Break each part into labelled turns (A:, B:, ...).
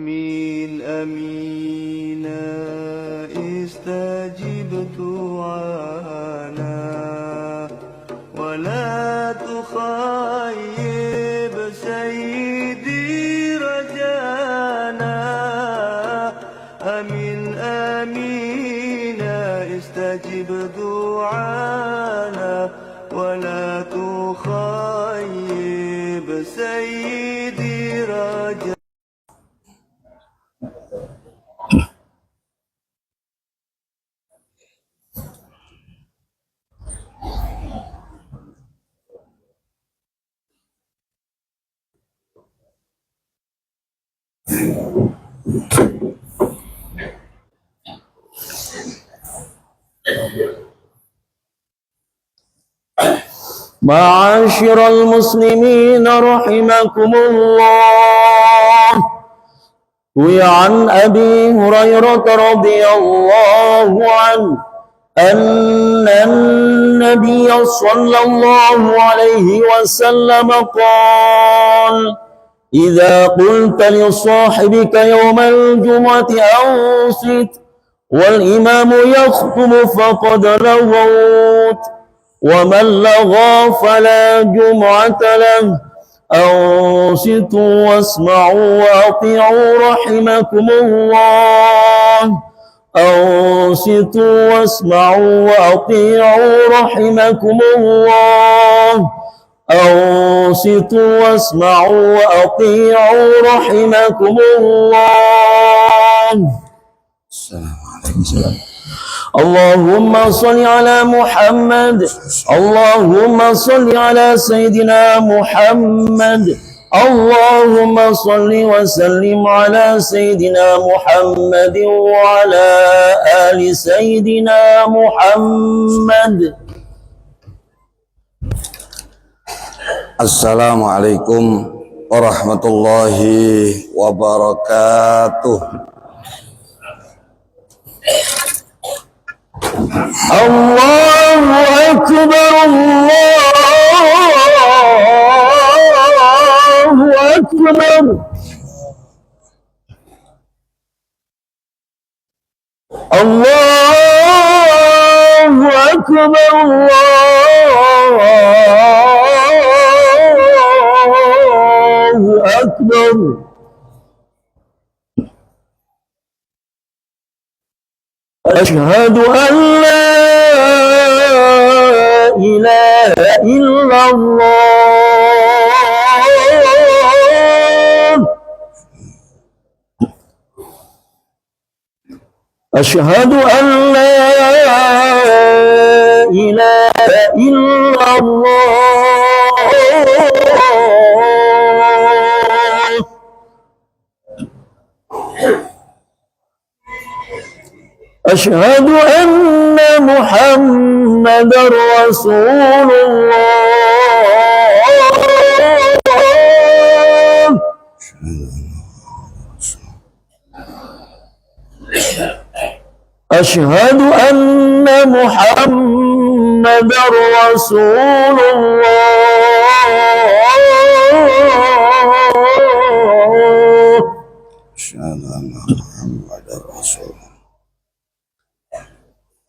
A: آمين آمين استجب دعانا ولا تخيب سيدي رجانا آمين آمين استجب دعانا ولا تخيب سيدي رجانا.
B: معاشر المسلمين رحمكم الله، روي عن أبي هريرة رضي الله عنه أن النبي صلى الله عليه وسلم قال: إذا قلت لصاحبك يوم الجمعة أنصت والإمام يخطب فقد لغوت، ومن لغى فلا جمعة له. أنصتوا واسمعوا وأطيعوا رحمكم الله. أنصتوا واسمعوا وأطيعوا رحمكم الله. أنصتوا واسمعوا وأطيعوا رحمكم الله. السلام عليكم. اللهم صل على محمد. اللهم صل على سيدنا محمد. اللهم صل وسلم على سيدنا محمد وعلى آل سيدنا محمد.
C: Assalamualaikum warahmatullahi wabarakatuh.
B: Allahu Akbar, Allahu Akbar. Allahu Akbar, Allahu Akbar. أشهد أن لا إله إلا الله. أشهد أن لا إله إلا الله. أشهد أن محمدا رسول الله. أشهد أن محمدا رسول الله.
C: أشهد أن محمدا رسول الله.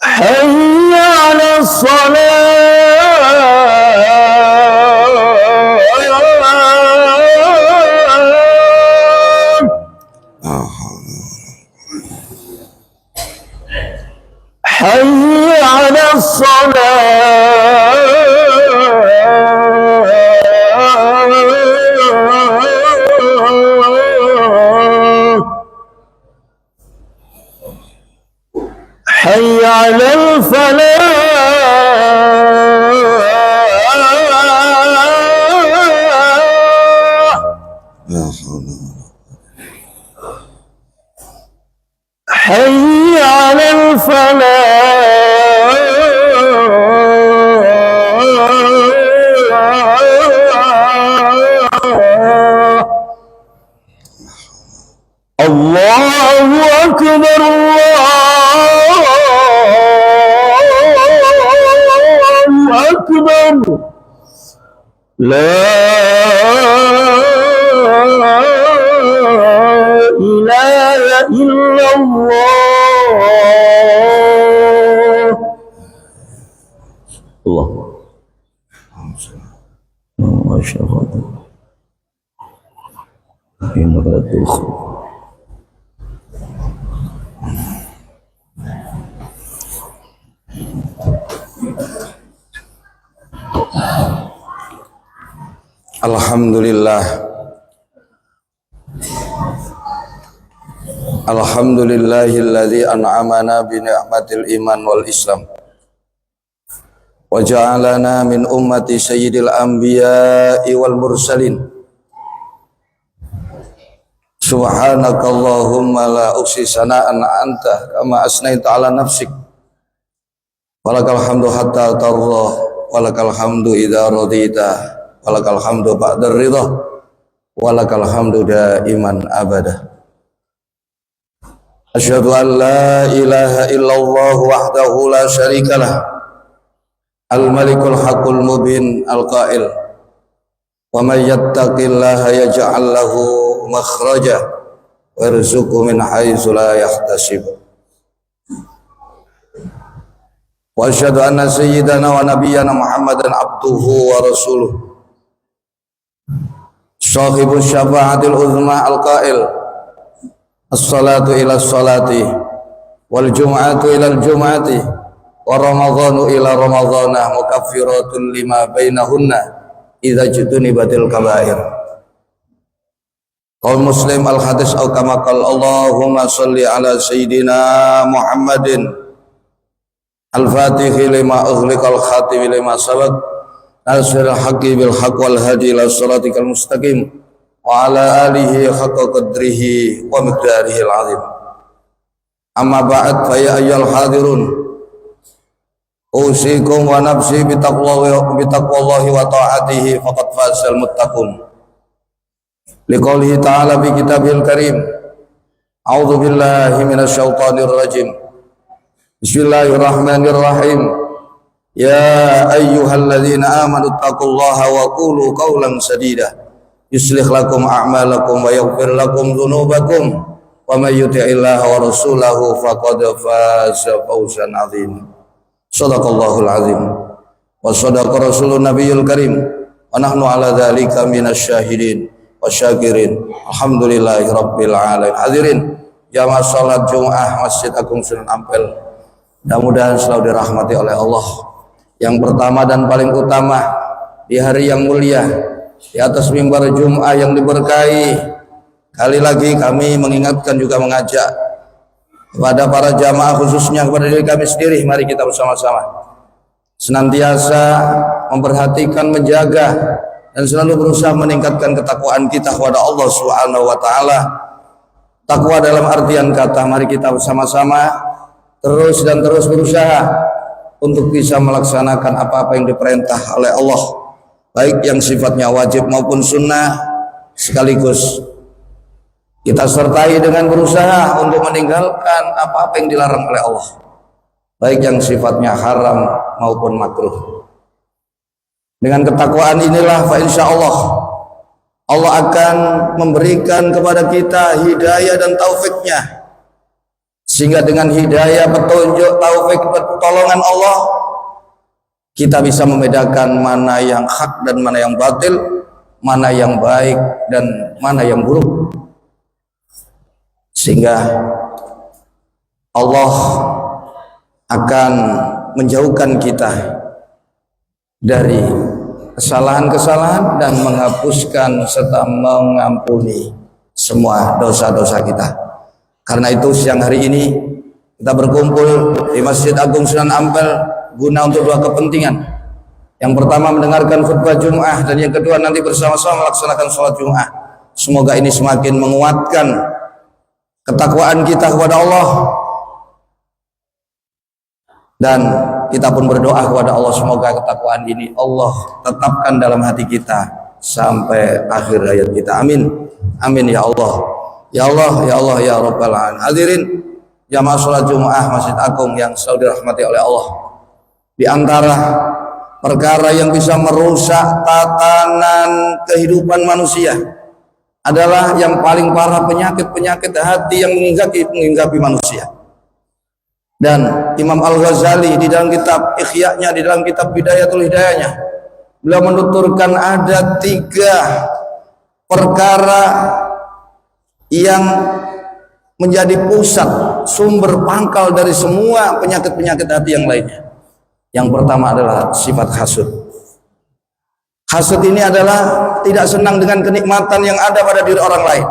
B: حي على الصلاة. حي على الصلاة. حي على الفلاح. حي على الفلاح. الله أكبر، الله أكبر. لا إله إلا الله. الله ما شاء الله إنك تدخل.
C: Alhamdulillah. Alhamdulillahilladzi an'amana bi ni'matil iman wal islam wa ja'alana min ummati sayyidil anbiya'i wal mursalin. Subhanakallahumma la uksi sana'an anta kama asnaita ala nafsik. Walakal hamdu hatta tarda, walakal hamdu idza radita, walakal hamdu ba'da ridha, walakal hamdu daiman abada. Asyhadu an la ilaha illallah wahdahu la syarikalah, al-malikul haqqul mubin al-qail, wa may yattaqillaha yaj'al lahu makhraja wa yarzuqhu min haitsu la yahtasib. Wa asyhadu anna sayyidana wa nabiyyana Muhammadan abduhu wa rasuluh, sahibus syafa'atil uzma al-qail, as-salatu ila as-salati wal jum'atu ila al-jum'ati wa ramadhanu ila ramadhana mukaffiratun lima bainahunna idza jutunibatil kaba'ir. Qaul muslim al-hadis au kama qala Allahumma shalli ala sayyidina Muhammadin al-fatihi lima ughliqal khatimi lima sabaq nasrul haqqi bil haqq wal hadi ila siratikal mustaqim wa ala alihi haqqa qadrihi wa miqdarihi al-azim. Amma ba'd, fa ya ayyuhal hadirun, usikum wa nafsi bitaqwallahi wa ta'atihi faqad fazal muttaqun. Liqaulihi ta'ala fi kitabihil karim, a'udzu billahi minasy syaithanir rajim. Bismillahirrahmanirrahim. Ya ayyuhalladzina amanu taqullaha wa qulu qawlan sadida yuslih lakum a'malakum wa yaghfir lakum dzunubakum wa may yuti'illaha wa rasulahu faqad faza fawzan 'azima. Shadaqallahul 'azim wa shadaqa rasulun nabiyul karim wa nahnu 'ala dzalika minasyahidin wa syakirin. Alhamdulillahi rabbil alamin. Hadirin jamaah salat Jumat Masjid Agung Sunan Ampel, mudah-mudahan selalu dirahmati oleh Allah. Yang pertama dan paling utama, di hari yang mulia, di atas mimbar Jum'ah yang diberkahi, kali lagi kami mengingatkan juga mengajak kepada para jamaah, khususnya kepada diri kami sendiri, mari kita bersama-sama senantiasa memperhatikan, menjaga, dan selalu berusaha meningkatkan ketakwaan kita kepada Allah Subhanahu wa taala. Takwa dalam artian kata, mari kita bersama-sama terus dan terus berusaha untuk bisa melaksanakan apa-apa yang diperintah oleh Allah, baik yang sifatnya wajib maupun sunnah, sekaligus kita sertai dengan berusaha untuk meninggalkan apa-apa yang dilarang oleh Allah, baik yang sifatnya haram maupun makruh. Dengan ketakwaan inilah fa insyaallah Allah akan memberikan kepada kita hidayah dan taufiknya, sehingga dengan hidayah, petunjuk, taufik, pertolongan Allah, kita bisa membedakan mana yang hak dan mana yang batil, mana yang baik dan mana yang buruk, sehingga Allah akan menjauhkan kita dari kesalahan-kesalahan dan menghapuskan serta mengampuni semua dosa-dosa kita. Karena itu siang hari ini kita berkumpul di Masjid Agung Sunan Ampel guna untuk dua kepentingan. Yang pertama mendengarkan khutbah Jum'ah, dan yang kedua nanti bersama-sama melaksanakan sholat Jum'ah. Semoga ini semakin menguatkan ketakwaan kita kepada Allah, dan kita pun berdoa kepada Allah semoga ketakwaan ini Allah tetapkan dalam hati kita sampai akhir hayat kita. Amin, amin ya Allah, ya Allah, ya Allah, ya Rabbal Alamin. Hadirin jamaah sholat Jum'ah Masjid Agung yang selalu dirahmati oleh Allah, di antara perkara yang bisa merusak tatanan kehidupan manusia, adalah yang paling parah penyakit-penyakit hati yang menghinggapi manusia. Dan Imam Al-Ghazali di dalam kitab Ikhya-nya, di dalam kitab Bidayatul Hidayahnya, beliau menuturkan ada 3 perkara yang menjadi pusat, sumber pangkal dari semua penyakit-penyakit hati yang lainnya. Yang pertama adalah sifat hasud. Hasud ini adalah tidak senang dengan kenikmatan yang ada pada diri orang lain,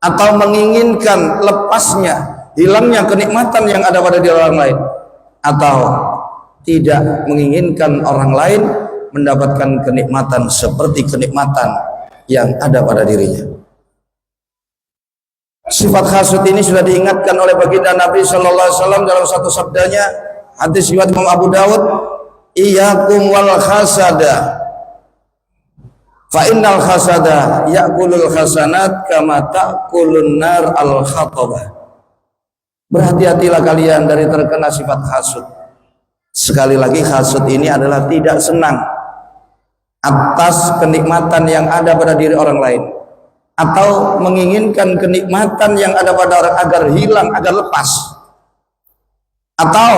C: atau menginginkan lepasnya, hilangnya kenikmatan yang ada pada diri orang lain, atau tidak menginginkan orang lain mendapatkan kenikmatan seperti kenikmatan yang ada pada dirinya. Sifat hasud ini sudah diingatkan oleh baginda Nabi sallallahu alaihi wasallam dalam satu sabdanya, hadis riwayat Imam Abu Dawud, "Iyyakum wal hasada. Fa innal hasada ya'kulul hasanat kama ta'kulun nar al-khatabah." Berhati-hatilah kalian dari terkena sifat hasud. Sekali lagi, hasud ini adalah tidak senang atas kenikmatan yang ada pada diri orang lain, atau menginginkan kenikmatan yang ada pada orang agar hilang, agar lepas, atau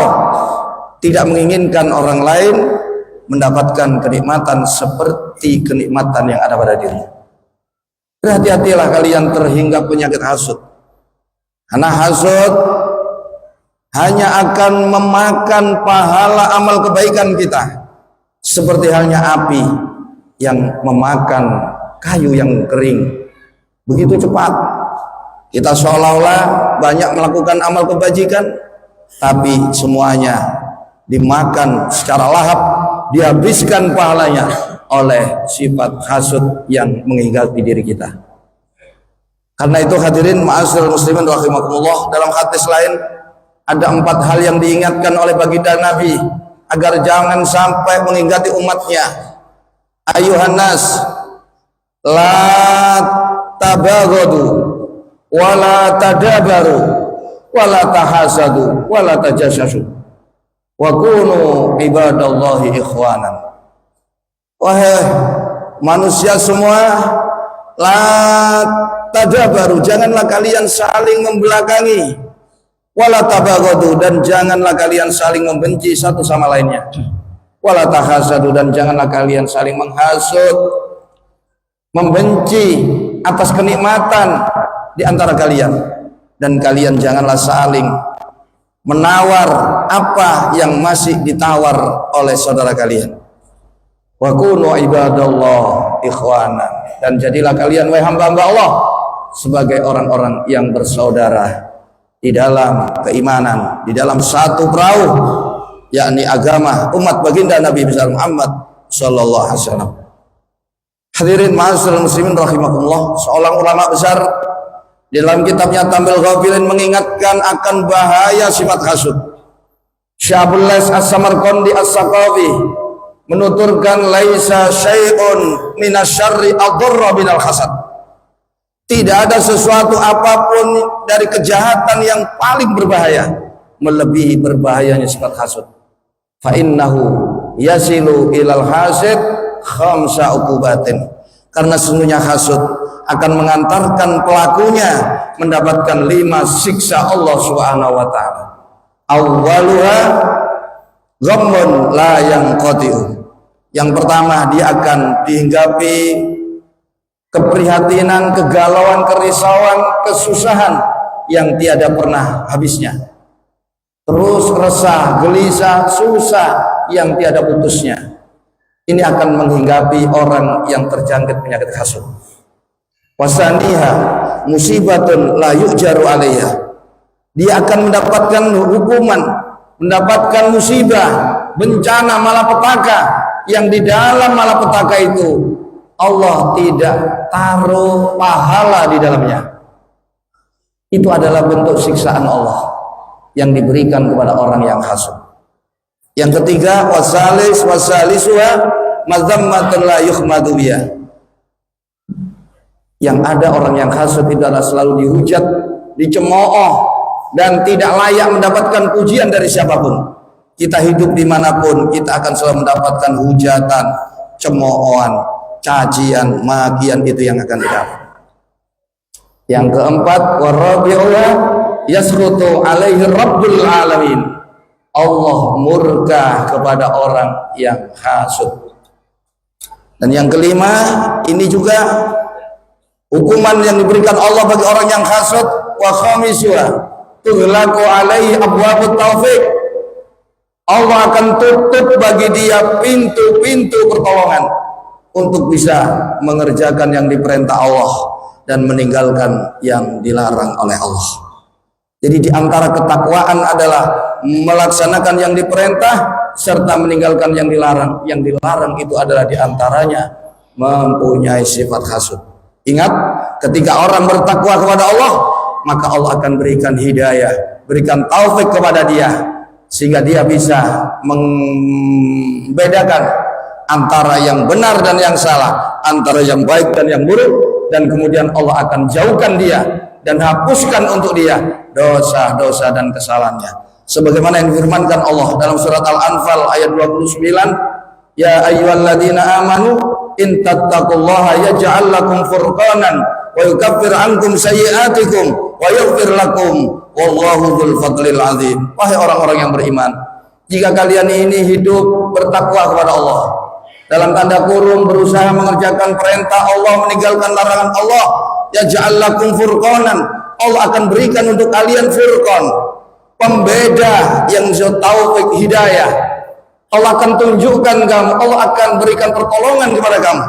C: tidak menginginkan orang lain mendapatkan kenikmatan seperti kenikmatan yang ada pada dirinya. Berhati-hatilah kalian terhinggap penyakit hasud, karena hasud hanya akan memakan pahala amal kebaikan kita, seperti halnya api yang memakan kayu yang kering. Begitu cepat kita seolah-olah banyak melakukan amal kebajikan, tapi semuanya dimakan secara lahap, dihabiskan pahalanya oleh sifat hasud yang menghinggapi diri kita. Karena itu hadirin ma'asyiral muslimin rahimakumullah, dalam hadis lain ada 4 hal yang diingatkan oleh baginda Nabi agar jangan sampai menghinggapi umatnya. Ayuhan nas, la tabaghadu wala tadabaru wala tahasadu wala tajassasu wa kunu ibadallahi ikhwanan. Wahai manusia semua, la tadabaru, janganlah kalian saling membelakangi, wala tabaghadu, dan janganlah kalian saling membenci satu sama lainnya, wala tahasadu, dan janganlah kalian saling menghasut, membenci atas kenikmatan di antara kalian, dan kalian janganlah saling menawar apa yang masih ditawar oleh saudara kalian. Wa kunu ibadallah ikhwana, dan jadilah kalian wahai hamba-hamba Allah sebagai orang-orang yang bersaudara di dalam keimanan, di dalam satu perahu, yakni agama umat baginda Nabi besar Muhammad sallallahu alaihi wasallam. Hadirin ma'asyiral muslimin rahimakumullah, seorang ulama besar di dalam kitabnya Tambil Ghafilin mengingatkan akan bahaya sifat hasud. Syabul Lais As-Samarqandi As-Saqafi menuturkan, laisa syai'un minasyarri adharra minal hasad. Tidak ada sesuatu apapun dari kejahatan yang paling berbahaya melebihi berbahayanya sifat hasud. Fa innahu yasilu ilal hasid khamsa uqubatin, karena sesungguhnya hasud akan mengantarkan pelakunya mendapatkan 5 siksa Allah Subhanahu wa taala. Awwaluha ghammun la yanqati'u. Yang pertama, dia akan dihinggapi keprihatinan, kegalauan, kerisauan, kesusahan yang tiada pernah habisnya. Terus resah, gelisah, susah yang tiada putusnya. Ini akan menghinggapi orang yang terjangkit penyakit hasud. Wasaniha musibatun la yujaru alaiha. Dia akan mendapatkan hukuman, mendapatkan musibah, bencana, malapetaka, yang di dalam malapetaka itu Allah tidak taruh pahala di dalamnya. Itu adalah bentuk siksaan Allah yang diberikan kepada orang yang hasud. Yang ketiga, wasalisuha mazammatun la yuhmadu biha. Yang ada orang yang hasud itu adalah selalu dihujat, dicemooh, dan tidak layak mendapatkan pujian dari siapapun. Kita hidup dimanapun, kita akan selalu mendapatkan hujatan, cemoohan, cacian, makian, itu yang akan didapat. Yang keempat, warabi'uha yaskhutu alaihi rabbul alamin. Allah murka kepada orang yang hasud. Dan yang kelima, ini juga hukuman yang diberikan Allah bagi orang yang hasud. Wa khamisuha tughlaqu alaihi abwabut taufiq. Allah akan tutup bagi dia pintu-pintu pertolongan untuk bisa mengerjakan yang diperintah Allah dan meninggalkan yang dilarang oleh Allah. Jadi di antara ketakwaan adalah melaksanakan yang diperintah serta meninggalkan yang dilarang. Yang dilarang itu adalah di antaranya mempunyai sifat hasud. Ingat, ketika orang bertakwa kepada Allah, maka Allah akan berikan hidayah, berikan taufik kepada dia, sehingga dia bisa membedakan antara yang benar dan yang salah, antara yang baik dan yang buruk, dan kemudian Allah akan jauhkan dia dan hapuskan untuk dia dosa-dosa dan kesalahannya. Sebagaimana yang difirmankan Allah dalam surat Al-Anfal ayat 29, ya ayyuhalladzina amanu in tattaqullaha yaj'al lakum furqanan wa yukaffir ankum sayyi'atikum wa yaghfir lakum wallahu dzul fadlil azim. Wahai orang-orang yang beriman, jika kalian ini hidup bertakwa kepada Allah, dalam tanda kurung berusaha mengerjakan perintah Allah, meninggalkan larangan Allah, yaj'al lakum furqanan, Allah akan berikan untuk kalian furqan, pembeda yang taufik hidayah. Allah akan tunjukkan kamu, Allah akan berikan pertolongan kepada kamu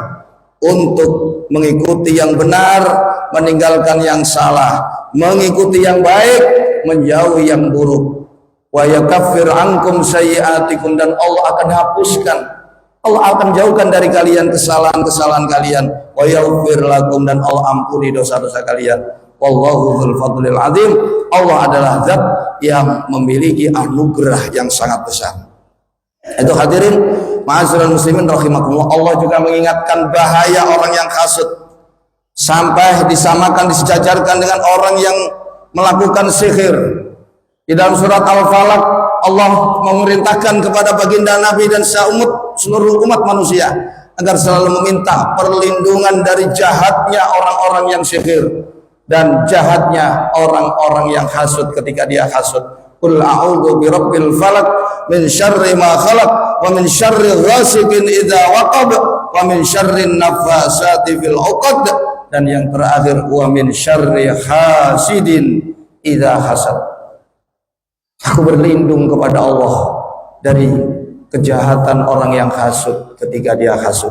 C: untuk mengikuti yang benar, meninggalkan yang salah, mengikuti yang baik, menjauhi yang buruk. Wa yakaffir ankum sayyi'atikum, dan Allah akan hapuskan, Allah akan jauhkan dari kalian kesalahan-kesalahan kalian. Wa yaghfir lakum, dan Allah ampuni dosa-dosa kalian. Wallahu dzul fadlil azim. Allah adalah zat yang memiliki anugerah yang sangat besar. Itu hadirin ma'asyiral muslimin rahimakumullah, Allah juga mengingatkan bahaya orang yang hasud, sampai disamakan, disejajarkan dengan orang yang melakukan sihir. Di dalam surat Al-Falaq, Allah memerintahkan kepada baginda Nabi dan seluruh umat manusia agar selalu meminta perlindungan dari jahatnya orang-orang yang sihir dan jahatnya orang-orang yang hasud ketika dia hasud. Qul a'udzu birabbil falaq min syarri ma khalaq wa min syarri ghasiqin idza waqab wa min syarri naffasati fil 'uqad, dan yang terakhir wa min syarri hasidin idza hasad. Aku berlindung kepada Allah dari kejahatan orang yang hasud ketika dia hasud.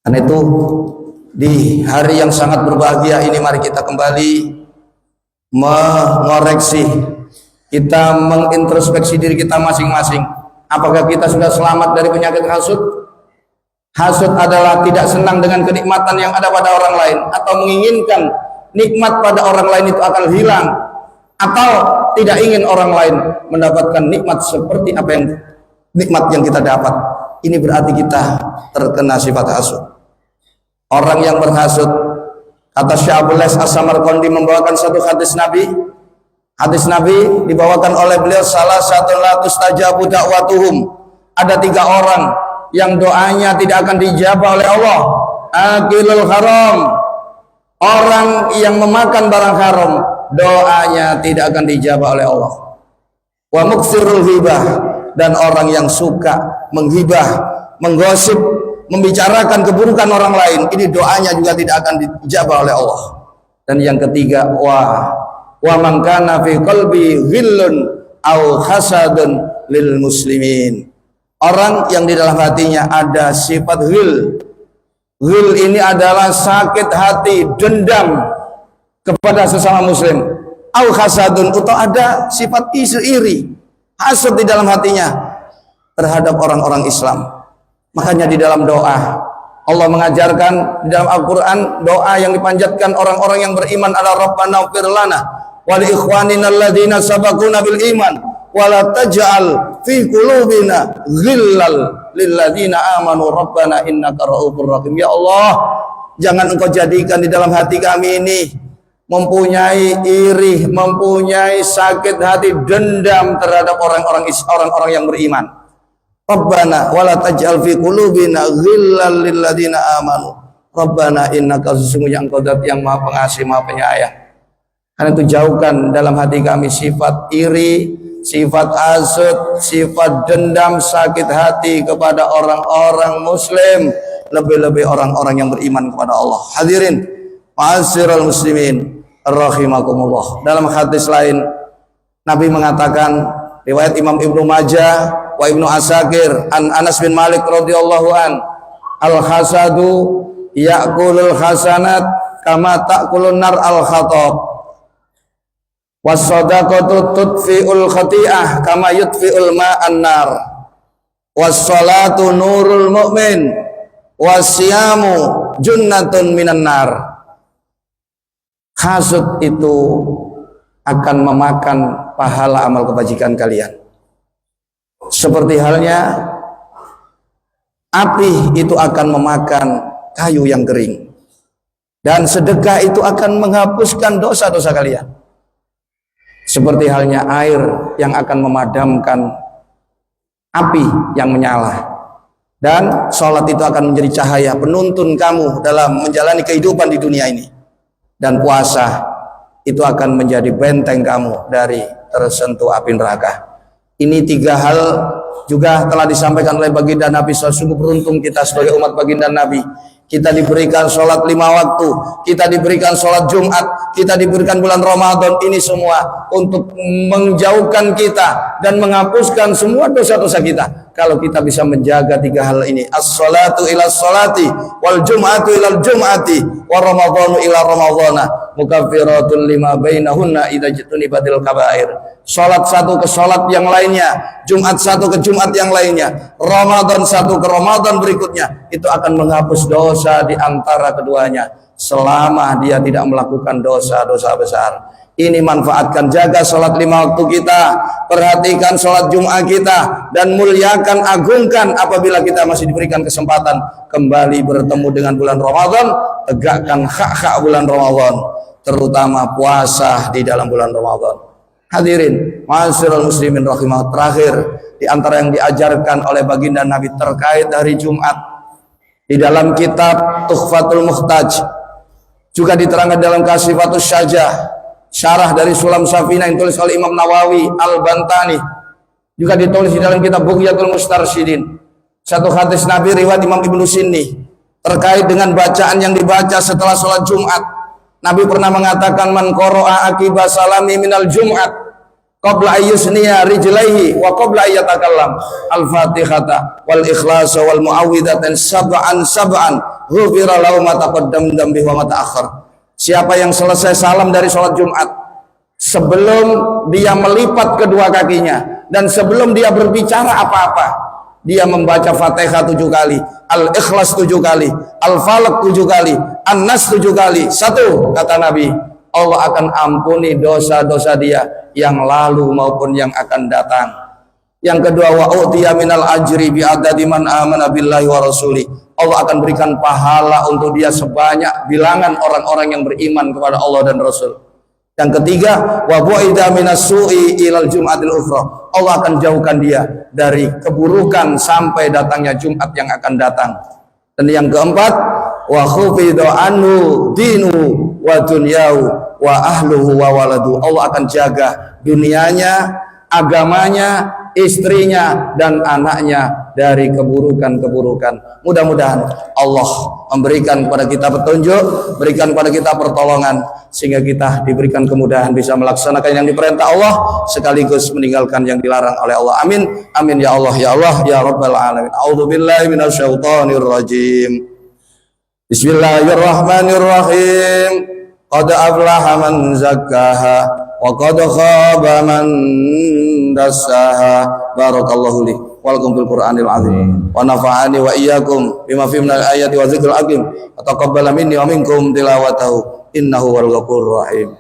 C: Dan itu di hari yang sangat berbahagia ini, mari kita kembali mengoreksi, kita mengintrospeksi diri kita masing-masing. Apakah kita sudah selamat dari penyakit hasud? Hasud adalah tidak senang dengan kenikmatan yang ada pada orang lain, atau menginginkan nikmat pada orang lain itu akan hilang, atau tidak ingin orang lain mendapatkan nikmat seperti apa yang nikmat yang kita dapat. Ini berarti kita terkena sifat hasud. Orang yang berhasud, kata Syekh Abdul Lais As-Samarqandi membawakan satu hadis Nabi. Hadis Nabi dibawakan oleh beliau, salah satu la tustajabu da'watuhum. Ada 3 orang yang doanya tidak akan dijabah oleh Allah. Akilul haram, orang yang memakan barang haram, doanya tidak akan dijabah oleh Allah. Wa muksirul hibah, dan orang yang suka menghibah, menggosip, membicarakan keburukan orang lain, ini doanya juga tidak akan dijabah oleh Allah. Dan yang ketiga, wa man kana fi qalbi ghillun aw hasadun lil muslimin, orang yang di dalam hatinya ada sifat ghil. Ghil ini adalah sakit hati, dendam kepada sesama muslim. Aw hasadun, atau ada sifat iri, hasad di dalam hatinya terhadap orang-orang Islam. Makanya di dalam doa Allah mengajarkan, di dalam Al-Quran, doa yang dipanjatkan orang-orang yang beriman adalah Rabbana ighfir lana wa li ikhwanina alladzina sabaquna bil iman wa la taj'al fi qulubina ghillal lil ladzina amanu rabbana innaka ra'ufur rahim. Ya Allah, jangan Engkau jadikan di dalam hati kami ini mempunyai iri, mempunyai sakit hati, dendam terhadap orang-orang yang beriman. Rabbana wala taj'al fi qulubina ghillal lil ladzina amanu Rabbana innaka, sesungguhnya engkau zat yang maha pengasih maha penyayang. Karena itu jauhkan dalam hati kami sifat iri, sifat hasud, sifat dendam, sakit hati kepada orang-orang muslim, lebih-lebih orang-orang yang beriman kepada Allah. Hadirin ma'asyiral muslimin rahimakumullah. Dalam hadis lain Nabi mengatakan, riwayat Imam Ibnu Majah wa Ibnu Asakir, an Anas bin Malik radhiyallahu an, al hasadu ya'kulul hasanat kama ta'kulun nar al khatab, was sadaqatu tudfi'ul khati'ah kama yudfi'ul ma'an nar, was salatu nurul mu'min, was siyamu junnatun minan nar. Hasud itu akan memakan pahala amal kebajikan kalian. Seperti halnya api itu akan memakan kayu yang kering. Dan sedekah itu akan menghapuskan dosa-dosa kalian. Seperti halnya air yang akan memadamkan api yang menyala. Dan sholat itu akan menjadi cahaya penuntun kamu dalam menjalani kehidupan di dunia ini. Dan puasa itu akan menjadi benteng kamu dari tersentuh api neraka. Ini tiga hal juga telah disampaikan oleh baginda Nabi. Sungguh beruntung kita sebagai umat baginda Nabi. Kita diberikan sholat 5 waktu, kita diberikan sholat Jumat, kita diberikan bulan Ramadan. Ini semua untuk menjauhkan kita dan menghapuskan semua dosa-dosa kita. Kalau kita bisa menjaga tiga hal ini, as-salatu ila salati, wal jum'atu ila jum'ati, wa ramadhanu ila ramadhana, mukaffiratun lima bainahunna idza jtunibatil kabair. Salat satu ke salat yang lainnya, Jumat satu ke Jumat yang lainnya, Ramadan satu ke Ramadan berikutnya, itu akan menghapus dosa di antara keduanya selama dia tidak melakukan dosa-dosa besar. Ini manfaatkan, jaga sholat 5 waktu kita, perhatikan sholat Jumat kita, dan muliakan, agungkan apabila kita masih diberikan kesempatan kembali bertemu dengan bulan Ramadan. Tegakkan hak-hak bulan Ramadan, terutama puasa di dalam bulan Ramadan. Hadirin ma'asyiral muslimin rahimah, terakhir di antara yang diajarkan oleh baginda Nabi terkait hari Jumat di dalam kitab Tuhfatul Muhtaj, juga diterangkan dalam Kasifatus Syajah, syarah dari Sulam Safina yang ditulis oleh Imam Nawawi Al-Bantani, juga ditulis di dalam kitab Bughyatul Mustarsyidin. Satu hadis Nabi riwayat Imam Ibnu Sinni terkait dengan bacaan yang dibaca setelah sholat Jumat. Nabi pernah mengatakan, man qara'a akiba salami minal Jum'at qabla ayyusniya rijlaihi wa qabla ayyatakallam al-fatihata wal ikhlasa wal mu'awwidatan sab'an ghufira lahu ma taqaddam dambi wa ma ta'akhkhar. Siapa yang selesai salam dari sholat Jumat, sebelum dia melipat kedua kakinya dan sebelum dia berbicara apa-apa, dia membaca Fatihah 7 kali, Al-Ikhlas 7 kali, Al-Falaq 7 kali, An-Nas 7 kali. Satu, kata Nabi, Allah akan ampuni dosa-dosa dia yang lalu maupun yang akan datang. Yang kedua, wa utiya minal ajri bi adadi man amana billahi wa rasuli. Allah akan berikan pahala untuk dia sebanyak bilangan orang-orang yang beriman kepada Allah dan Rasul. Yang ketiga, wa bu'ida minas su'i ilal jum'atil ukhra. Allah akan jauhkan dia dari keburukan sampai datangnya Jumat yang akan datang. Dan yang keempat, wa khufidhu anhu dinu wa dunyahu wa ahluhu wa waladu. Allah akan jaga dunianya, agamanya, istrinya dan anaknya dari keburukan-keburukan. Mudah-mudahan Allah memberikan kepada kita petunjuk, berikan kepada kita pertolongan, sehingga kita diberikan kemudahan bisa melaksanakan yang diperintah Allah sekaligus meninggalkan yang dilarang oleh Allah. Amin. Amin ya Allah ya Allah ya Rabbal alamin. A'udzubillahi minasyaitonir rajim. Bismillahirrahmanirrahim. Qad aflaha man zakkaha wa qad khaba man dassaha. Barakallahu li wa lakum fil Qur'anil azim wa nafa'ani wa iyyakum bima fihi minal ayati wa dzikril hakim wa taqabbala minni wa minkum tilawatahu innahu wal ghafurur rahim.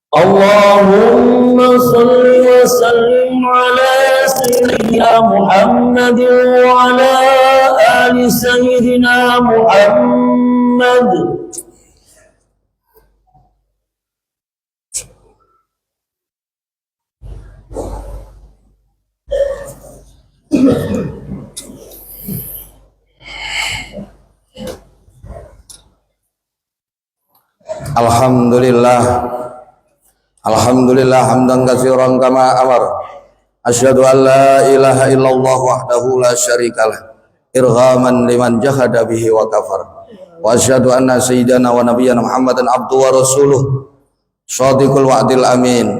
D: Allahumma salli wa sallim ala sayyidina Muhammad wa ala ali sayyidina Muhammad.
C: Alhamdulillah hamdan katsiran kama amar. Asyhadu an la ilaha illallah wahdahu la syarikalah irghaman liman jahada bihi wa kafar. Wa asyhadu anna sayyidana wa nabiyyana Muhammadan abduhu wa rasuluh shadiqul wa'dil amin.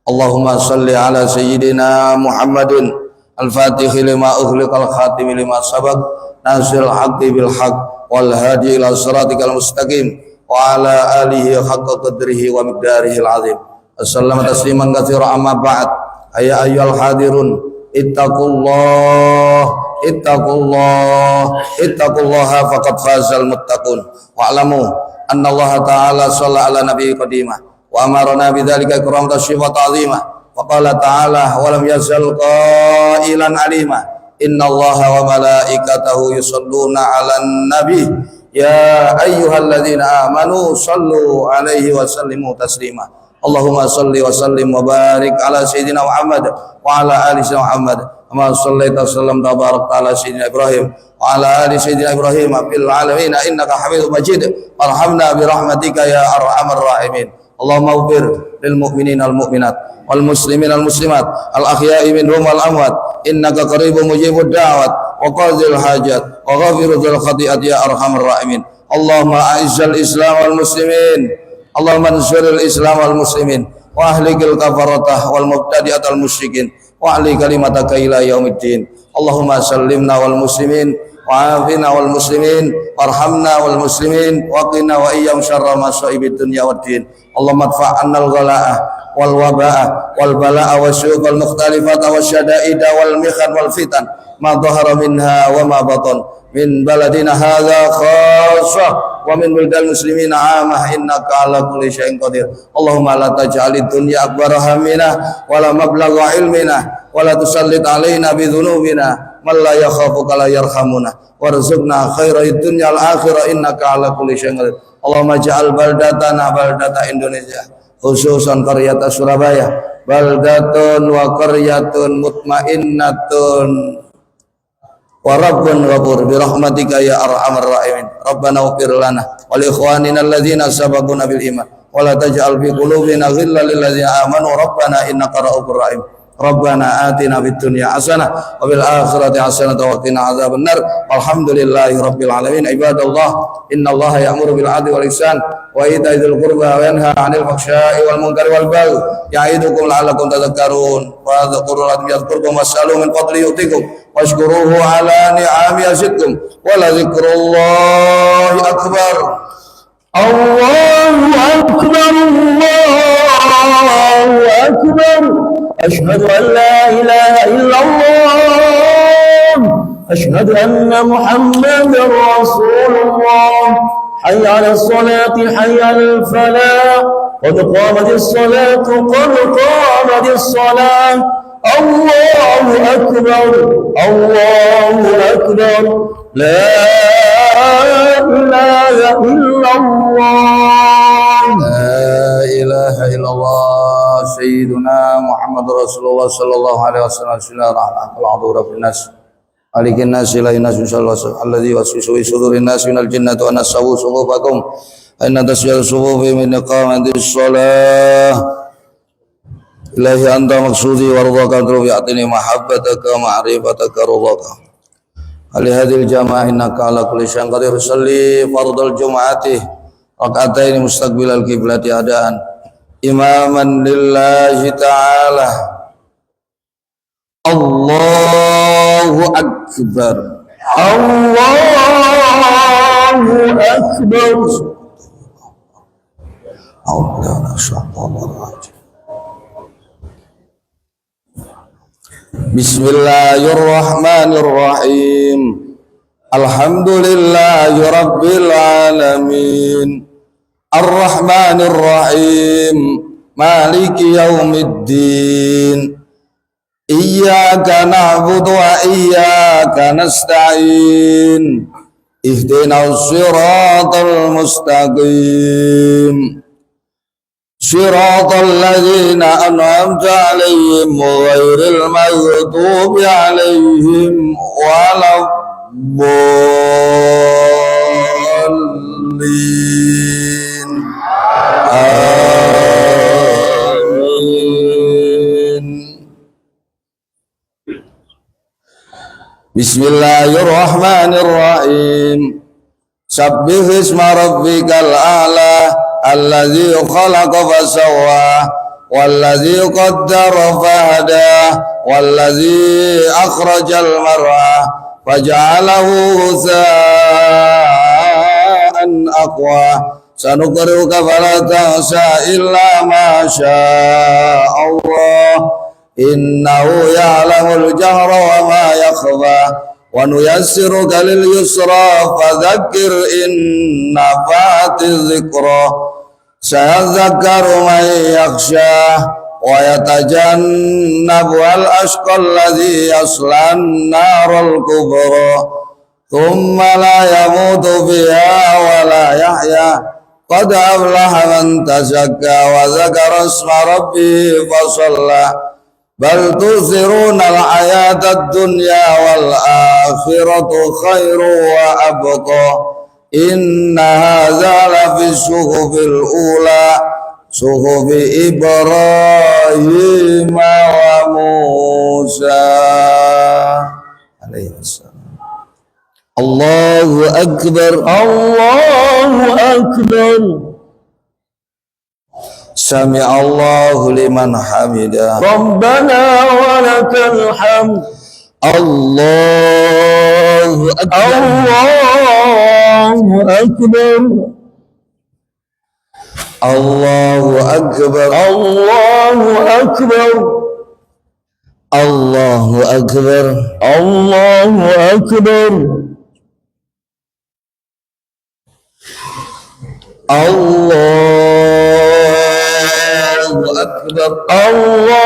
C: Allahumma salli ala sayyidina Muhammadin al-fatihi lima ughliqal khatimi lima sabaq nasiril haqqi bil haqq wal hadi ila siratikal mustaqim wa ala alihi haqqa qadrihi wa miqdarihil azim. Assalamu tasliman katsira amma ba'd. Ayya ayyuhal hadirun ittaqullaha faqad fazal muttaqun wa'lamu anna Allah ta'ala shalla ala nabi qadimah wa amarna bidzalika ikram tashrif wa ta'zimah wa qala ta'ala wa lam yazal qailan alima innallaha wa malaikatahu yusholluna 'alan nabi ya ayyuhalladzina amanu shallu 'alaihi wa sallimu taslima. Allahumma salli wa sallim wa barik ala sayyidina Muhammad wa ala ali sayyidina Muhammad kama shallaita sallam tabarak ala sayyidina Ibrahim wa ala ali sayyidina Ibrahim fil alamin innaka Hamidum Majid. Arhamna bi rahmatika ya arhamar rahimin. Allahumma ighfir lil mu'minina wal mu'minat wal muslimina wal muslimat al ahya'i minhum wal amwat innaka qaribun mujibud da'wat wa qadhil hajat wa ghafirul khati'at ya arhamar rahimin. Allahumma a'izzal islam wal muslimin, Allahumma ansuril islam wal muslimin wa ahlikil kafaratah wal mubtadi'at al musyrikin wa ahli kalimataka ila yaumiddin. Allahumma sallimna wal muslimin wa afina wal muslimin warhamna wal muslimin wa qina wa iyyam syarra masaibid dunya waddin. Allahumma adfa'anna al ghala'ah wal waba'a wal bala'a wasyuq wal mukhtalifata wasyada'ida wal mihan wal fitan ma dhahara minha wa ma batan min baladina hadza khassah wa min bildal muslimina amah innaka ala kulli syai'in qadir. Allahumma la taj'alid dunya akbar hammina wa la mablagha ilmina wa la tusallit alaina bi dhunubina man la yakhafuka la yarhamuna warzuqna khairid dunya al akhirah innaka ala kulli syai'in qadir. Allahumma ja'al baldatana baldata Indonesia khususan qaryata Surabaya baldatun wa qaryatun mutmainnatun wa rabbun ghafur bi rahmatika ya arhamar rahimin. Rabbana ighfir lana wa li ikhwanina alladzina sabaquna bil iman wa la taj'al fi qulubina ghillan lil ladzina amanu rabbana innaka ra'ufur rahim. Rabbana atina fid dunya hasanah wa bil akhirati hasanah wa qina adzaban nar. Alhamdulillahi rabbil alamin. Ibadallah, innallaha ya'muru bil 'adli wal ihsan wa ita'i dzil qurba wa yanha 'anil fahsya'i wal munkari wal baghi ya'idukum la'allakum tadhakkarun. Wa dzkurullaha yadhkurkum was'alu min fadli yu'tikum washkuruhu 'ala ni'ami yazidkum wa la dzikrullahi akbar.
D: Allahu akbar, Allahu akbar. أشهد أن لا إله إلا الله أشهد أن محمدا رسول الله حي على الصلاة حي على الفلاح قد قامت الصلاة قد قامت الصلاة الله أكبر الله أكبر لا إله إلا الله
C: La ilaha illallah sayyiduna Muhammad Rasulullah sallallahu alaihi wasallam. Bismillahirrahmanirrahim. Rabbin nas alikin nas ilahin nas sallallahu alladhi waswisu fi sudurin nas minal jinnati wa nasawu subufakum inna tasyal subufi min iqamatis shalah ilahi anta maqsudi warḍaka rubi'atini mahabbataka ma'rifataka ridhaka ali hadhil jamaah innaka ala kulli syai'in qadir. Salli fardal jumu'ati raka'ataini mustaqbilal qiblati adaan imaman lillahi ta'ala. Allahu akbar,
D: Allahu akbar.
C: Bismillahirrahmanirrahim. Alhamdulillahi rabbil alamin. Ar-Rahmanir Rahim. Maliki yaumiddin. Iyyaka na'budu wa iyyaka nasta'in. Ihdinas siratal mustaqim. Siratal ladzina an'amta 'alaihim ghairil maghdubi 'alaihim waladdallin. Amin. Bismillahirrahmanirrahim. Sabbih isma rabbikal a'la alladzi khalaqa fasawwa walladzi qaddara fahada walladzi akhrajal mar'a faj'alahu ghutha'an aqwa sanuqri'uka fala tansa illa ma syaa Allah innahu ya'lamul jahra wa ma yakhfa wa nuyassiruka lil yusra fadzakkir in nafa'atiz dzikra sayadzakkaru man yakhsha wa yatajannabu al ashqa alladzi yaslan naral kubra thumma la yamutu fiha wa la yahya qad aflaha man tazakka wa dzakara isma rabbih fa shalla bal tusiruna al-hayata ad-dunya wal akhiratu khairu wa abqa inna hadza la fi suhufil ula suhufi Ibrahim wa Musa alaihi salam. Allahu akbar,
D: Allahu akbar.
C: Sami Allahu liman hamidah.
D: Rabbana wa lakal hamd.
C: Allahu akbar.
D: Allahu akbar.
C: Allahu akbar.
D: Allahu akbar.
C: Allahu akbar.
D: Allahu akbar.
C: Allahu akbar.
D: Allahu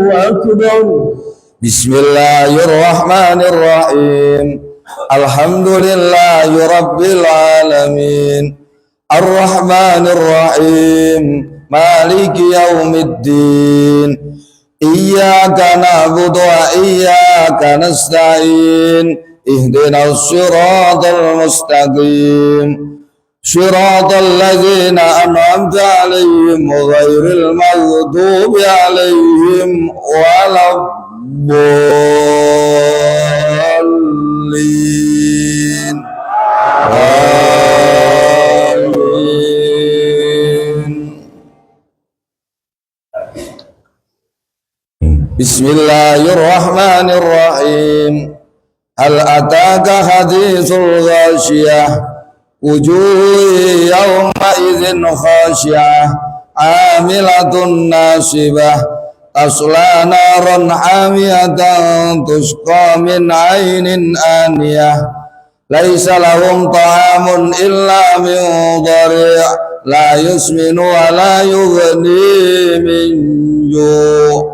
D: akbar.
C: Bismillahirrahmanirrahim. Alhamdulillahi rabbil alamin. Ar-Rahmanir-Rahim. Maliki yaumiddin. Iyyaka na'budu wa iyyaka nasta'in. Ihdinas siratal mustaqim. Siratal ladzina an'amta 'alaihim ghairil maghdubi 'alaihim waladdallin. Amin. Bismillahirrahmanirrahim. Hal ataka hadithul ghashiyah wujuh yawma idzin khashiyah amilatun nasibah tasla naran hamiyatan tusqa min ainin aniyah laisa lahum ta'amun illa min dhari' la yusminu wa la yughni min ju'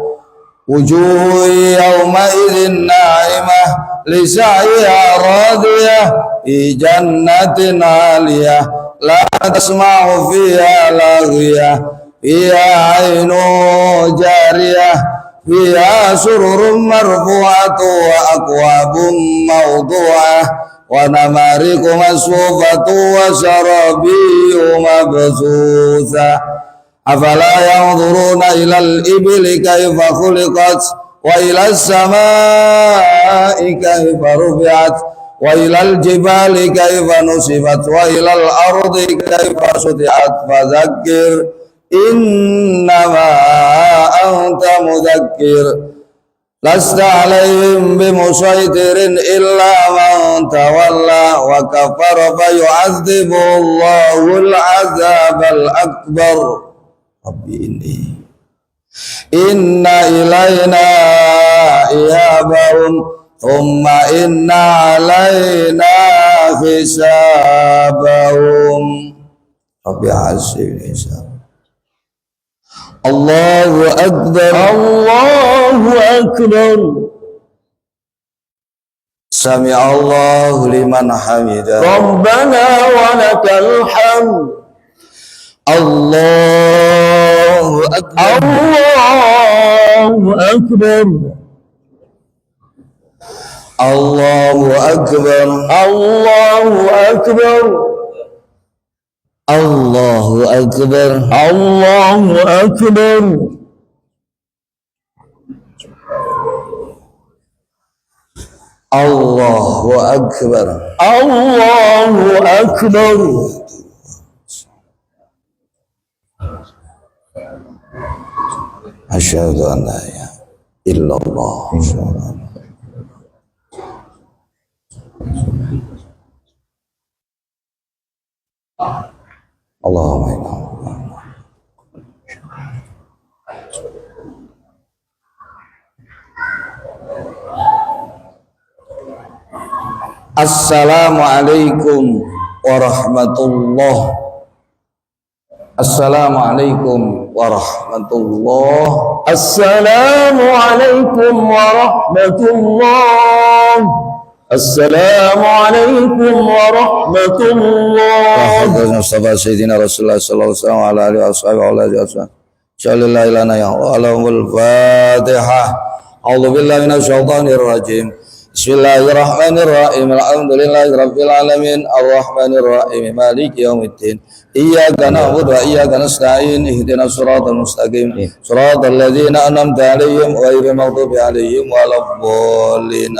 C: wujuh yawma idzin na'imah lisaiha radiyah fi jannatin 'aliyah la tasma'u fiha laghiyah fiha 'ainun jariyah fiha sururun marfu'atun wa akwabun mawdu'ah wa namariqu masfufatun wa sarabiyyun mabthutha afala yanzuruna ilal ibli kayfa khuliqat wa ilas samaa'i kayfa rufi'at wa ilal jibali kayfa nusibat wa ilal ardi kayfa sutihat fadzakkir innama anta mudzakkir lasta alaihim bimusaytirin illa man tawalla wa kafara fayu'adzibu Allahul 'adzabal akbar. Rabbi ini inna ilayna iyabahum thumma inna alayna hisabahum. Rabbi hasibni hisab. Allahu akbar.
D: Allahu akbar.
C: Sami Allahu liman hamidah.
D: Rabbana wa lakal hamd.
C: Allahu akbar.
D: Allahu akbar.
C: Allahu akbar.
D: Allahu akbar.
C: Allahu Akbar.
D: Allahu Akbar.
C: Allahu Akbar.
D: Allahu Akbar.
C: Asyhadu an la ilaha illallah. Allahumma inna Assalamualaikum warahmatullahi. Assalamualaikum warahmatullahi.
D: Assalamualaikum warahmatullahi. Assalamualaikum warahmatullahi.
C: Mustafa Sayyidina Rasulullah sallallahu alaihi wasallam. Shallallahu ilana ya Allahul Fatihah. A'udzu billahi minasyaitonir rajim. Bismillahirrahmanirrahim. Alhamdulillahi rabbil alamin. Arrahmanir rahim. Maliki yaumiddin. Iyyaka na'budu wa iyyaka nasta'in. Ihdinas siratal mustaqim. Siratal ladzina an'amta 'alaihim ghairil maghdubi 'alaihim waladdallin.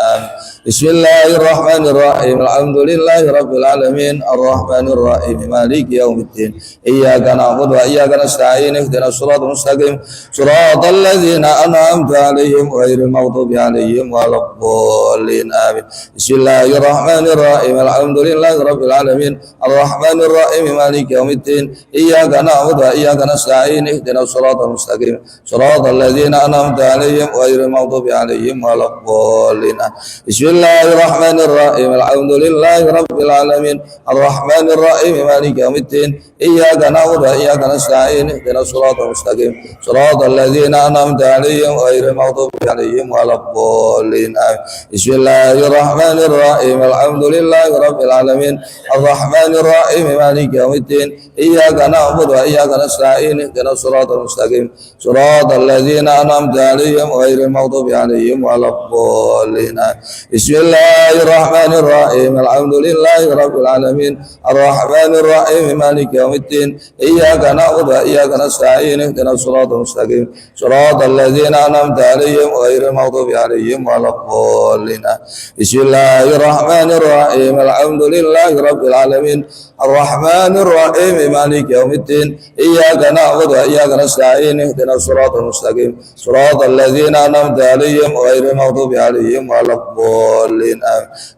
C: Bismillahirrahmanirrahim. Alhamdulillahi rabbil alamin. Arrahmanir rahim. Maliki yaumiddin. Iyyaka na'budu wa iyyaka nasta'in. Ihdinas siratal mustaqim. Siratal ladzina an'amta 'alaihim ghairil maghdubi 'alaihim waladdallin. Amin. Bismillahirrahmanirrahim. Alhamdulillahi rabbil alamin. Arrahmanir rahim. Maliki yaumiddin. Iyyaka na'budu wa iyyaka nasta'in. Ihdinas siratal mustaqim. Siratal ladzina an'amta 'alaihim ghairil maghdubi 'alaihim waladdallin. Bismillahirrahmanirrahim. Alhamdulillahi rabbil alamin. Arrahmanir rahim. Maliki yaumiddin. Iyyaka na'budu wa iyyaka nasta'in. Ihdinas siratal mustaqim. Siratal ladzina an'amta 'alaihim ghairil maghdubi 'alaihim waladdallin. Bismillahirrahmanirrahim. Alhamdulillahi rabbil alamin. Arrahmanir rahim. Maliki yaumiddin. Iyyaka na'budu wa iyyaka nasta'in. Ihdinas siratal mustaqim. Siratal ladzina an'amta 'alaihim ghairil maghdubi 'alaihim waladdallin. Bismillahirrahmanirrahim. Alhamdulillahi rabbil alamin. Arrahmanir rahim. Maliki yaumiddin. Iyyaka na'budu wa iyyaka nasta'in. Ihdinas siratal mustaqim. Siratal ladzina an'amta 'alaihim ghairil maghdubi 'alaihim waladdallin. Bismillahirrahmanirrahim. Alhamdulillahi rabbil alamin. Arrahmanir rahim. Maliki yaumiddin. Iyyaka na'budu wa iyyaka nasta'in. Ihdinas siratal mustaqim. Siratal ladzina an'amta 'alaihim ghairil maghdubi 'alaihim waladdallin.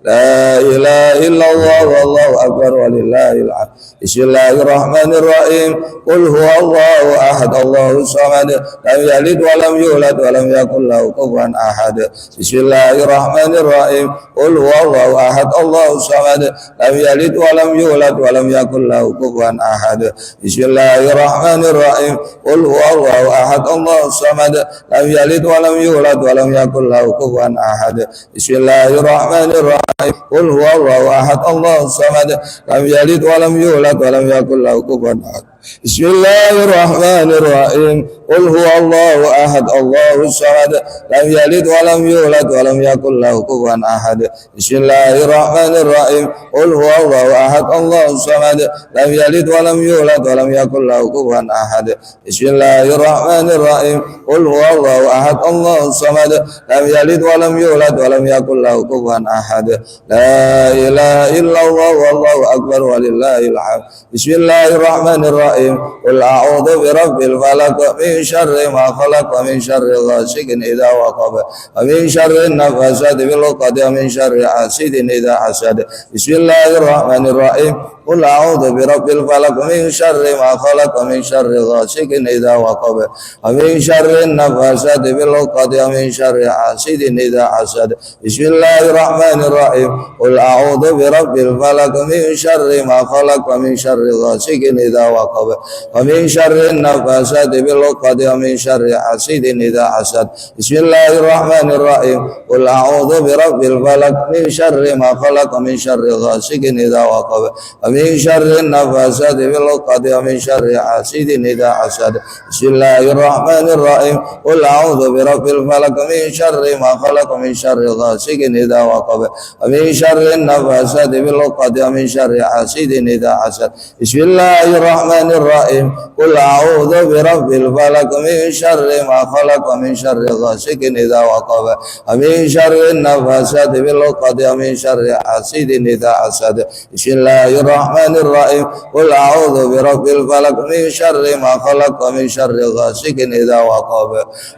C: La ilaha illallah wallahu akbar walillahil hamd. Bismillahirrahmanirrahim. Qul huwallahu ahad. Allahus samad. Lam yalid wa lam yulad wa lam yakul lahu kufuwan ahad. Bismillahirrahmanirrahim. Qul huwallahu ahad. Allahus samad. Lam yalid wa lam yulad wa lam yakul lahu kufuwan ahad. Bismillahirrahmanirrahim. Qul huwallahu ahad. Allahus samad. Lam yalid wa lam yulad wa lam yakul lahu kufuwan ahad. Bismillahirrahmanirrahim. Qul huwallahu ahad. Allahus samad. Lam yalid wa lam yulad wa lam yakul lahu kufuwan ahad. Bismillahirrahmanirrahim. Qul huwallahu ahad. Allahus samad. Lam yalid wa lam yulad wa lam yakul lahu kufuwan ahad. Bismillahirrahmanirrahim. Qul huwallahu ahad. Allahus samad. Lam yalid wa lam yulad wa lam yakul lahu kufuwan ahad. Bismillahirrahmanirrahim. Qul huwallahu ahad. Allahus samad. Lam yalid wa lam yulad wa lam yakul lahu kufuwan ahad. La ilaha illallah wallahu akbar walillahil hamd. Bismillahirrahmanirrahim. Qul a'udzu birabbil falaq min syarri ma khalaq wa min syarri ghasiqin idza waqab wa min syarri nafasati fil 'uqad wa min syarri hasidin idza hasad. Bismillahirrahmanirrahim. Qul a'udzu birabbil falaq min syarri ma khalaq wa min syarri ghasiqin idza waqab wa min syarri nafasati fil 'uqad wa min syarri hasidin idza hasad. Bismillahirrahmanirrahim. Qul a'udzu birabbil falaq min syarri ma khalaq wa min syarri ghasiqin idza waqab wa min syarri nafasati fil 'uqad العقد ومن شر حاسد إذا حسد بسم الله الرحمن الرحيم قل أعوذ برب الفلق من شر ما خلق ومن شر غاسق إذا وقب ومن شر النفاثات في العقد ومن شر حاسد إذا حسد بسم الله الرحمن الرحيم قل أعوذ برب الفلق من شر ما خلق ومن شر غاسق إذا وقب ومن شر النفاثات في العقد ومن شر حاسد إذا حسد بسم الله الرحمن الرحيم قل أعوذ برب الفلق من شر ما خلق ومن شر غاسق إذا وقب ومن شر النفاثات في العقد ومن شر حاسد إذا حسد بسم الله الرحمن الرحيم قل أعوذ برب الفلق من شر ما خلق ومن شر غاسق إذا وقب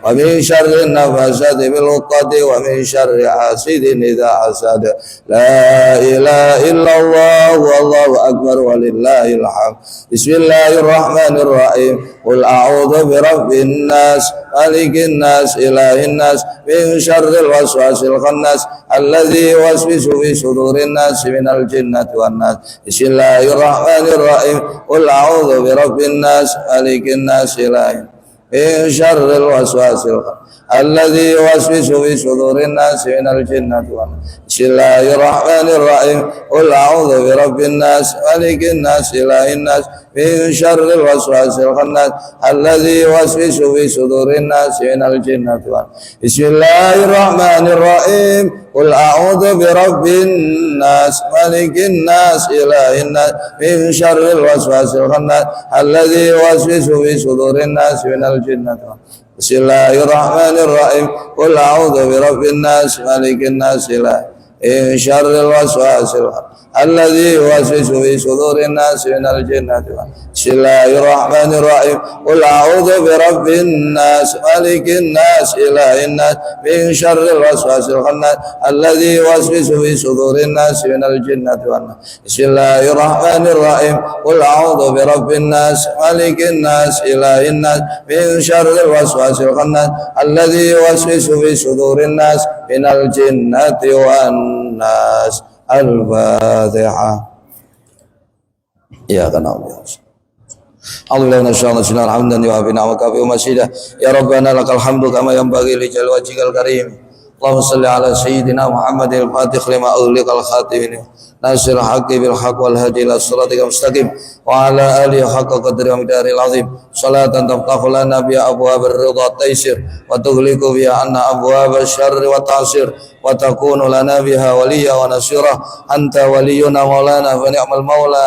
C: ومن شر النفاثات في العقد ومن شر حاسد إذا حسد لا إله إلا الله والله أكبر ولله الحمد بسم الله الرحمن الرحيم قل أعوذ برب الناس مالك الناس إله الناس من شر الوسواس الخناس الذي يوسوس في صدور الناس من الجنة والناس بسم الله الرحمن الرحيم قل أعوذ برب الناس مالك الناس إله من شر الوسواس الخناس الذي يوسوس في صدور الناس من الجنة والناس بسم الله الرحمن الرحيم قل أعوذ برب الناس مالك الناس إله الناس من شر الوسواس الخناس الذي يوسوس في صدور الناس من الجنة والناس بسم الله الرحمن الرحيم قل أعوذ برب الناس مالك الناس إله الناس من شر الوسواس الخناس الذي يوسوس في صدور الناس من الجنة والناس بسم الله الرحمن الرحيم قل أعوذ برب الناس مالك الناس إله من شر الوسواس الذي يوسوس في صدور الناس من الجنة بسم الله الرحمن الرحيم قل أعوذ برب الناس مالك الناس إله الناس من شر الوسواس الخناس الذي يوسوس في صدور الناس من الجنة والناس بسم الله الرحمن الرحيم قل أعوذ برب الناس مالك الناس إله الناس من شر الوسواس الخناس الذي يوسوس في صدور الناس من الجنة والناس الفاتحة إياك نعبد أعوذ بالله من الشيطان الرجيم حمدا يوافي نعمك ومزيدا يا ربنا لك الحمد كما ينبغي لجلال وجهك الكريم اللهم صل على سيدنا محمد الفاتح لما أغلق الخاتم ناصر الحق بالحق والهادي إلى صراطك المستقيم وعلى آله حق قدره ومقداره العظيم صلاة تفتح لنا بها أبواب الرضا والتيسير وتغلق بها عنا أبواب الشر والتعسير وتكون لنا بها وليا ونصيرا أنت ولينا مولانا فنعم المولى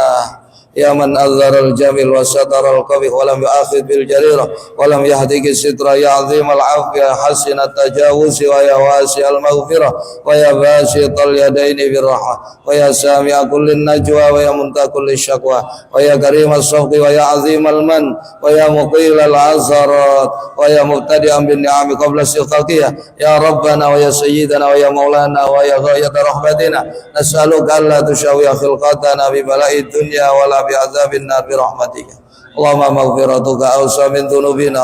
C: يا من أظهر الجميل وستر القبيح ولم يؤاخذ بالجريرة ولم يهدك الستر يا عظيم العفو يا حسن التجاوز ويا واسع المغفرة ويا باسط اليدين بالرحمة ويا سامع كل النجوى ويا منتهى كل الشكوى ويا كريم الصفق ويا عظيم المن ويا مقيل العثرات ويا مبتدئا بالنعم قبل استحقاقها يا ربنا ويا سيدنا ويا مولانا ويا غاية رحمتنا نسألك ألا تشوي خلقتنا ببلاء الدنيا ولا بعذاب النار برحمتك اللهم مغفرتك أوسع من ذنوبنا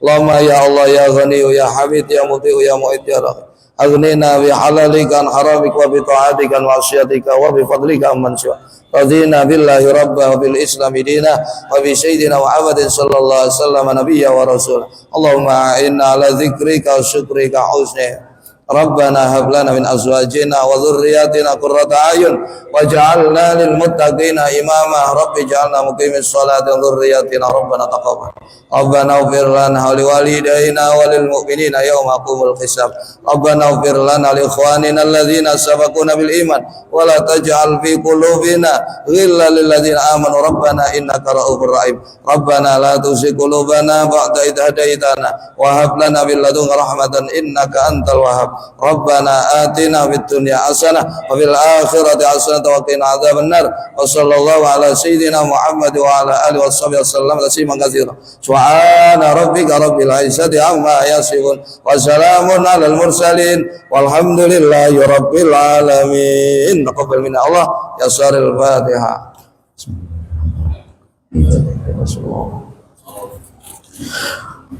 C: اللهم يا الله يا غني يا حميد يا مطيع يا معيد يا رحيم أغننا بحلالك عن حرامك وبطاعتك عن معصيتك وبفضلك عمن سواك رضينا بالله ربا وبالإسلام دينا وبسيدنا محمد صلى الله عليه وسلم نبيا ورسولا اللهم أعنا على ذكرك وشكرك وحسن ربنا هب لنا من أزواجنا وذرياتنا قرة أعين واجعلنا للمتقين إماما رب اجعلنا مقيم الصلاة وذرياتنا ربنا تقبل ربنا اغفر لنا ولوالدينا وللمؤمنين يوم يقوم الحساب ربنا اغفر لنا لإخواننا الذين سبقونا بالإيمان ولا تجعل في قلوبنا غلا للذين آمنوا ربنا إنك رؤوف رحيم ربنا لا تزغ قلوبنا بعد إذ هديتنا وهب لنا من لدنك رحمة إنك أنت الوهاب ربنا آتنا في الدنيا حسنة وفي الآخرة حسنة وقنا عذاب النار وصلى الله على سيدنا محمد وعلى آله وصحبه وسلم تسليما كثيرا سبحان ربك رب العزة عما يصفون وسلام على المرسلين والحمد لله رب العالمين تقبل منا الله يسر الفاتحة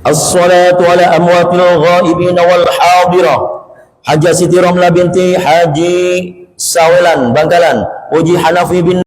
D: الصلاة على أموات الغائبين والحاضرة Haja Siti Romla binti Haji Sawelan Bangkalan Uji Hanafi bin